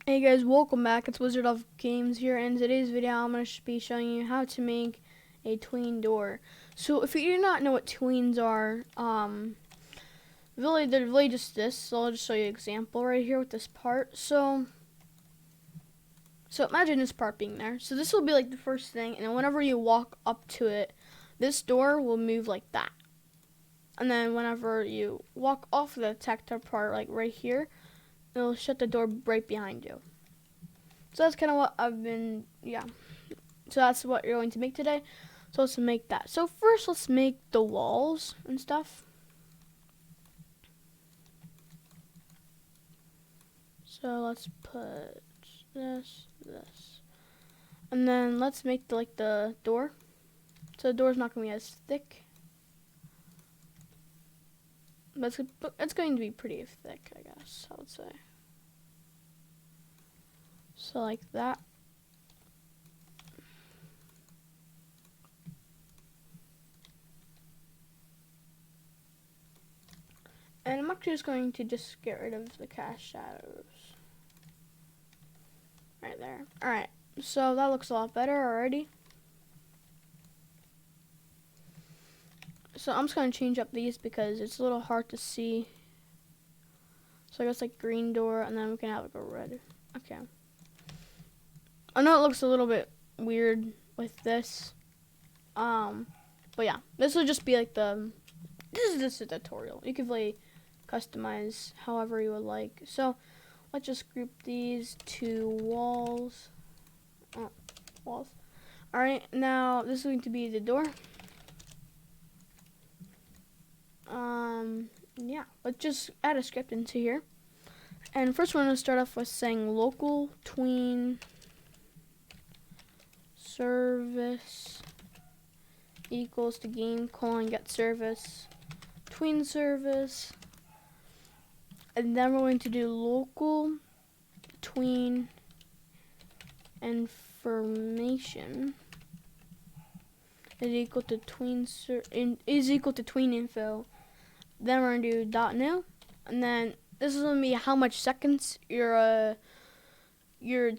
Hey guys, welcome back. It's WizzardOffGames here, and in today's video I'm going to be showing you how to make a tween door. So if you do not know what tweens are, they're really just this. So I'll just show you an example right here with this part. So imagine this part being there. So this will be like the first thing, and then whenever you walk up to it, this door will move like that. And then whenever you walk off the detector part, like right here, it'll shut the door right behind you. So that's kind of what So that's what you're going to make today. So let's make that. So first, let's make the walls and stuff. So let's put this. And then let's make the door. So the door's not going to be as thick. But it's going to be pretty thick, I guess, I would say. So like that. And I'm actually just going to get rid of the cast shadows. Right there. Alright, so that looks a lot better already. So I'm just going to change up these because it's a little hard to see. So I guess like green door, and then we can have like a red. Okay. I know it looks a little bit weird with this. But yeah, this will just be like this is just a tutorial. You can really customize however you would like. So let's just group these two walls. Alright, now this is going to be the door. Yeah, let's just add a script into here. And first we're going to start off with saying local tween service equals to game : get service tween service, and then we're going to do local tween information is equal to tween info. Then we're gonna do .new, and then this is gonna be how much seconds your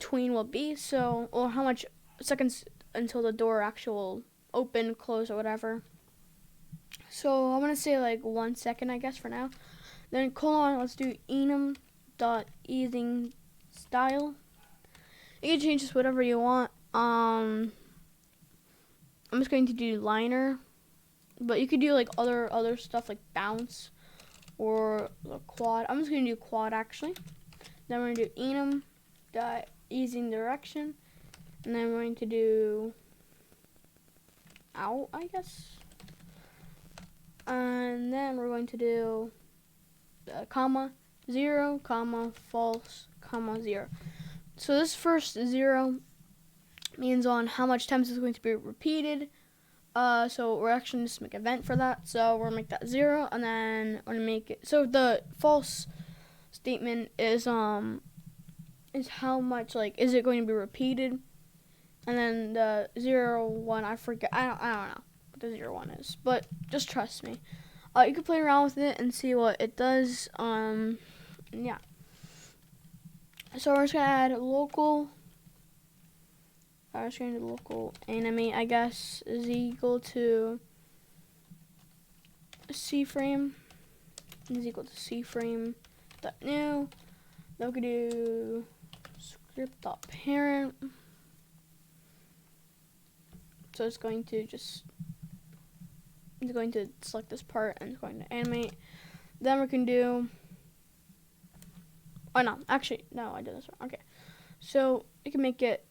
tween will be. So, or how much seconds until the door actual open, close, or whatever. So I'm gonna say like 1 second, I guess, for now. Then let's do enum.easing style. You can change this whatever you want. I'm just going to do liner, but you could do like other stuff like bounce or the quad. I'm just gonna do quad actually. Then we're gonna do enum.easing direction, and then we're going to do out, I guess. And then we're going to do comma 0, comma false, comma 0. So this first 0 means on how much times it's going to be repeated. So we're actually just make an event for that. So we're gonna make that 0, and then we're gonna make it. So the false statement is how much, like, is it going to be repeated? And then the 0, 1, I forget. I don't know what the 0, 1 is, but just trust me. You can play around with it and see what it does. Yeah. So we're just gonna add local. I was going to local animate, I guess, is equal to C-frame. Is equal to C-frame dot new. Then we can do script dot parent. So it's going to select this part and it's going to animate. Then we can do. Oh no, actually no, I did this wrong. Okay, so you can make it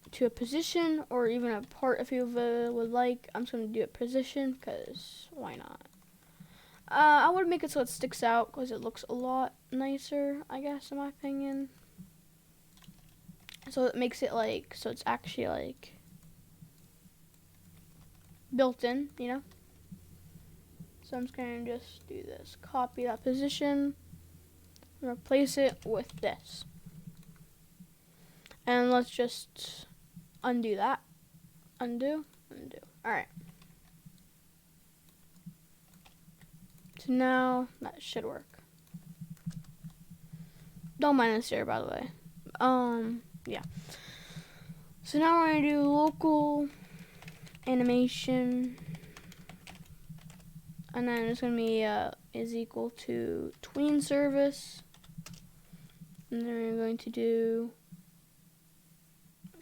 to a position or even a part if you would like. I'm just going to do a position because why not? I would make it so it sticks out because it looks a lot nicer, I guess, in my opinion. So it makes it like, so it's actually like built in, you know? So I'm just going to just do this. Copy that position and replace it with this. And let's just undo that. Undo. Alright. So now that should work. Don't mind this here, by the way. Yeah. So now we're gonna do local animation, and then it's gonna be is equal to tween service, and then we're going to do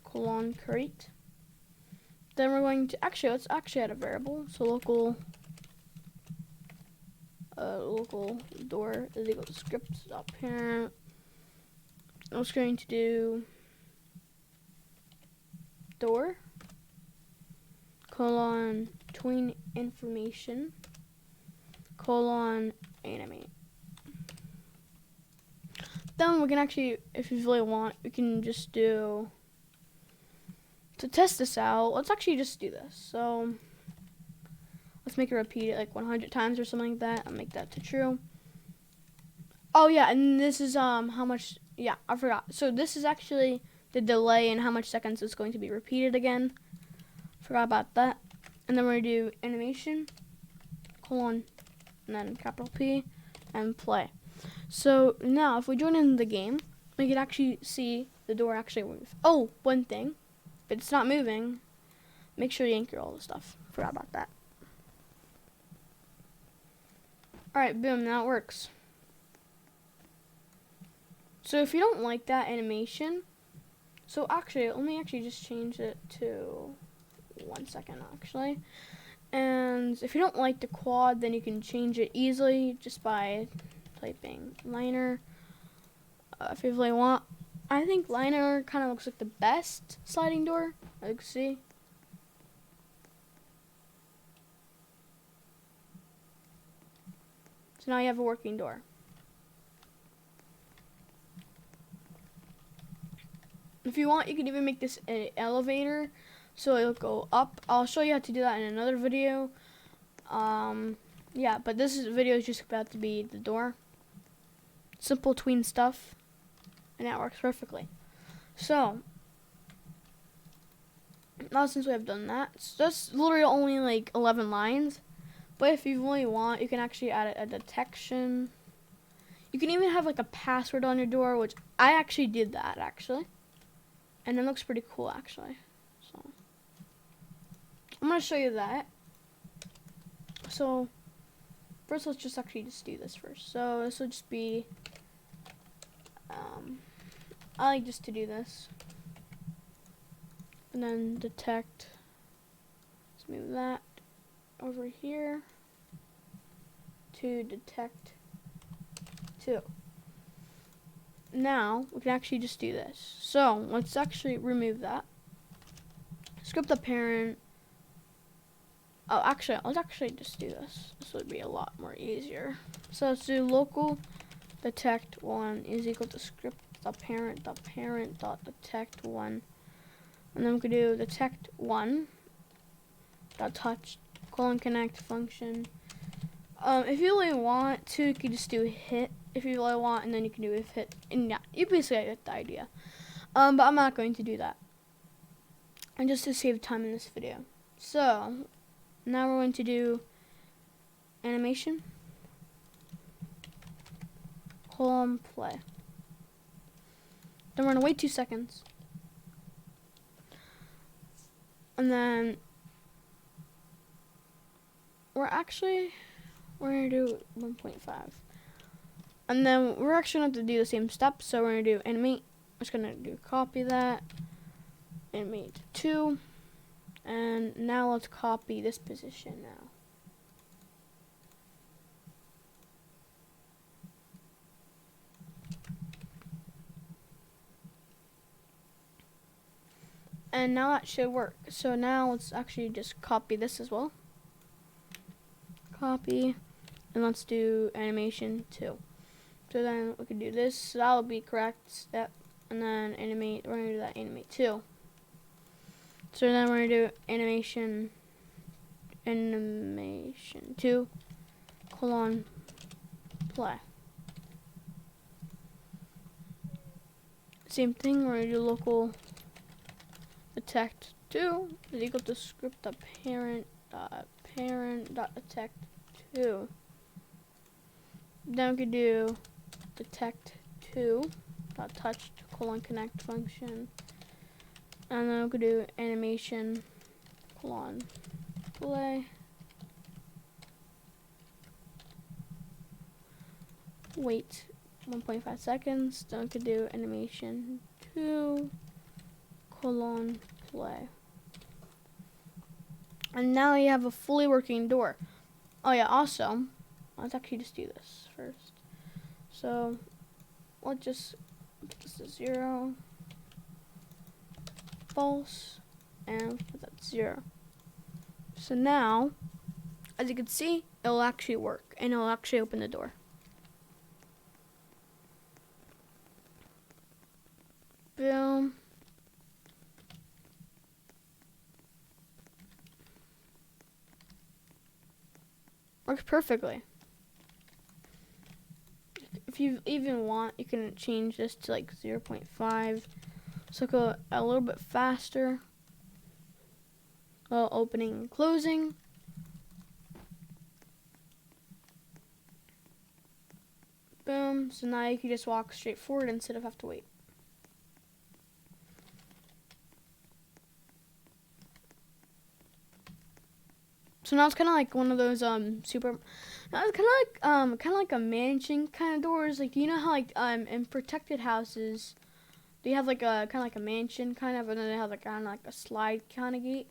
colon create. Then we're going to let's actually add a variable. So local door is equal to script.parent. I was going to do door colon tween information colon animate. Then we can actually, if you really want, we can just do, to test this out, let's actually just do this. So let's make it repeat it like 100 times or something like that. I'll make that to true. Oh yeah, and this is how much, yeah, I forgot. So this is actually the delay and how much seconds it's going to be repeated again. Forgot about that. And then we're gonna do animation, colon, and then capital P, and play. So now if we join in the game, we can actually see the door actually move. Oh, one thing, if it's not moving, make sure you anchor all the stuff. Forgot about that. Alright, boom, now it works. So if you don't like that animation, so actually, let me actually just change it to 1 second actually. And if you don't like the quad, then you can change it easily just by typing liner. If you really want, I think liner kind of looks like the best sliding door, as you can see. So now you have a working door. If you want, you can even make this an elevator, so it'll go up. I'll show you how to do that in another video. Yeah, but this video is just about to be the door. Simple tween stuff, and that works perfectly. So now since we have done that, it's just literally only like 11 lines. But if you really want, you can actually add a detection. You can even have like a password on your door, which I actually did that actually. And it looks pretty cool actually. So I'm gonna show you that. So first let's just actually just do this first. So this will just be I like just to do this. And then detect. Let's move that over here to detect 2. Now we can actually just do this. So let's actually remove that. Script the parent. Oh, actually, let's actually just do this. This would be a lot more easier. So let's do local detect 1 is equal to script the parent dot detect 1, and then we could do detect 1 dot touch colon connect function. If you really want to, you could just do hit if you really want, and then you can do if hit, and yeah, you basically get the idea. But I'm not going to do that, and just to save time in this video. So now we're going to do animation colon play. Then we're gonna wait 2 seconds, and then we're gonna do 1.5. And then we're actually going to have to do the same steps. So we're going to do animate. I'm just going to do copy that. Animate 2. And now let's copy this position now. And now that should work. So now let's actually just copy this as well. Copy. And let's do animation 2. So then we can do this. So that will be correct step. And then animate. We're going to do that animate 2. So then we're going to do animation 2 colon play. Same thing. We're going to do local detect 2 is equal to script the parent dot detect 2. Then we could do detect 2 touch :connect function, and then we could do animation :play. Wait 1.5 seconds. Then we could do animation 2 : play. And now you have a fully working door. Oh yeah, also, let's actually just do this first. So let's just put this to 0, false, and put that 0. So now, as you can see, it'll actually work, and it'll actually open the door. Boom. Works perfectly. If you even want, you can change this to like 0.5, so go a little bit faster. Well, opening and closing. Boom. So now you can just walk straight forward instead of have to wait. So now it's kind of like one of those now it's kind of like a mansion kind of doors. Like, you know how like in protected houses they have like a kind of like a mansion kind of, and then they have like kind of like a slide kind of gate.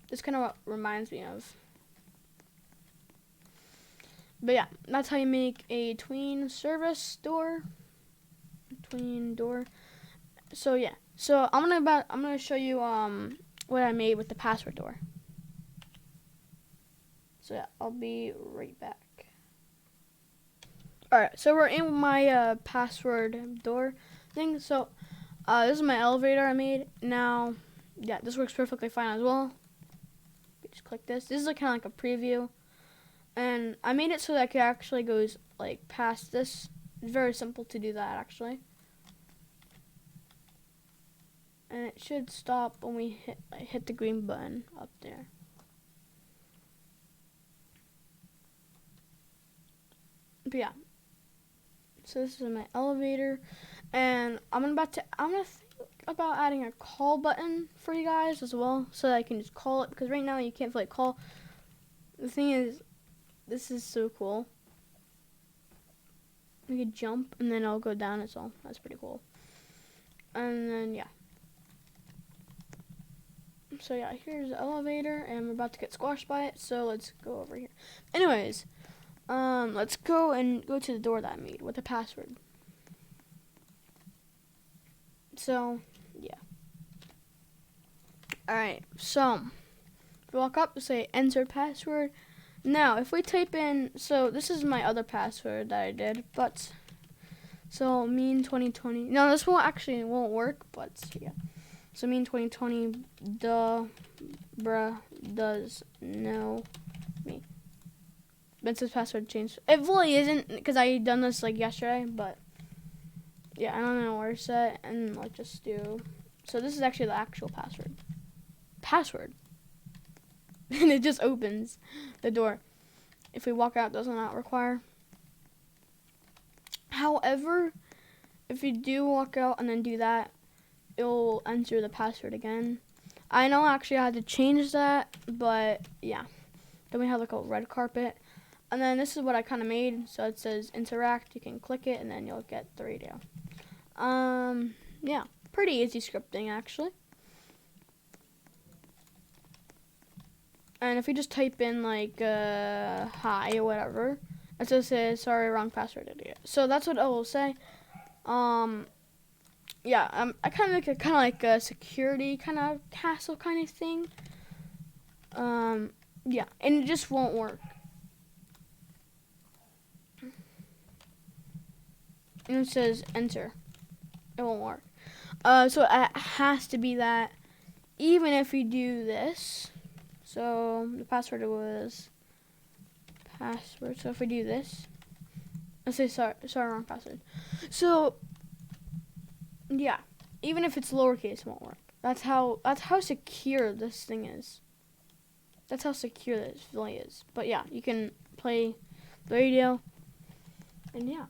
This kind of what reminds me of. But yeah, that's how you make a tween service door. Tween door. So yeah. So I'm gonna show you what I made with the password door. So yeah, I'll be right back. Alright, so we're in my password door thing. So this is my elevator I made. Now, yeah, this works perfectly fine as well. Just click this. This is like kind of like a preview. And I made it so that it actually goes like past this. It's very simple to do that actually. And it should stop when we hit the green button up there. But yeah, so this is my elevator, and I'm gonna think about adding a call button for you guys as well, so that I can just call it, because right now you can't like call. The thing is, this is so cool. You could jump and then it'll go down as well. That's pretty cool. And then yeah. So yeah, here's the elevator, and we're about to get squashed by it. So let's go over here. Anyways. Let's go to the door that I made with the password. So, yeah. Alright, so, if we walk up, say enter password. Now, if we type in, so this is my other password that I did, but, so, mean 2020. No, this won't work, but, yeah. So, mean 2020, bruh, does know me. Vince's password changed. It really isn't, because I done this like yesterday, but yeah, I don't know where it's at. And let's just do. So this is actually the actual password. And it just opens the door. If we walk out, it does not require. However, if you do walk out and then do that, it will enter the password again. I know actually I had to change that, but yeah. Then we have like a red carpet. And then this is what I kind of made. So it says interact. You can click it, and then you'll get the radio. Yeah, pretty easy scripting actually. And if you just type in like hi or whatever, it just says sorry, wrong password, idiot. So that's what it will say. Yeah, I kind of like a security kind of castle kind of thing. Yeah, and it just won't work. And it says enter. It won't work. So it has to be that. Even if we do this, so the password was password. So if we do this, let's say sorry, wrong password. So yeah, even if it's lowercase, it won't work. That's how secure this thing is. That's how secure this really is. But yeah, you can play the radio, and yeah.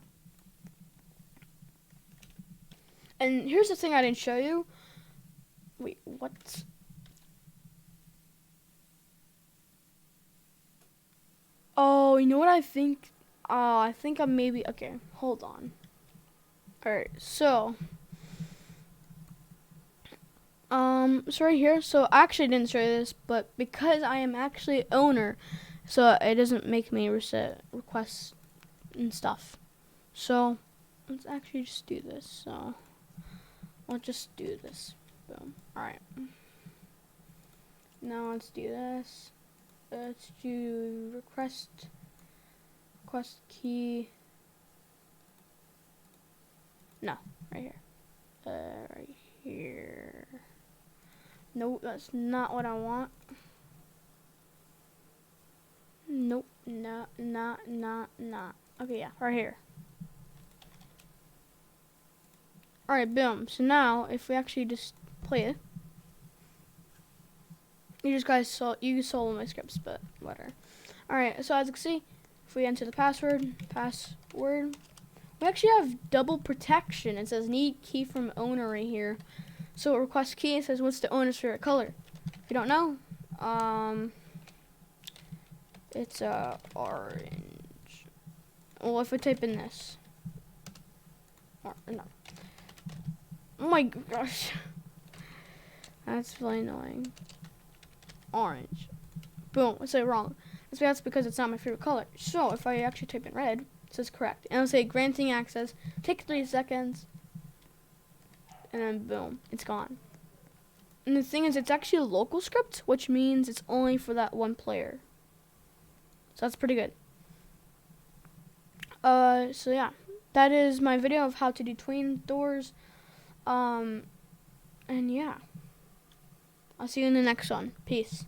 And here's the thing I didn't show you. Wait, what? Oh, you know what I think? I think I'm maybe, okay, hold on. Alright, so right here, so I actually didn't show you this, but because I am actually owner, so it doesn't make me reset requests and stuff. So let's actually just do this. So I'll just do this. Boom. Alright. Now let's do this. Let's do request key. No, right here. Right here. No, that's not what I want. Nope, not. Okay, yeah, right here. Alright, boom. So now, if we actually just play it, you saw my scripts, but whatever. Alright, so as you can see, if we enter the password, we actually have double protection. It says need key from owner right here. So request key, it says what's the owner's favorite color. If you don't know, it's orange. Well, if we type in this, no. Oh my gosh, that's really annoying. Orange. Boom, I said it wrong. That's because it's not my favorite color. So if I actually type in red, it says correct. And it'll say granting access. Take 3 seconds. And then boom, it's gone. And the thing is, it's actually a local script, which means it's only for that one player. So that's pretty good. So yeah, that is my video of how to do tween doors. And yeah, I'll see you in the next one. Peace.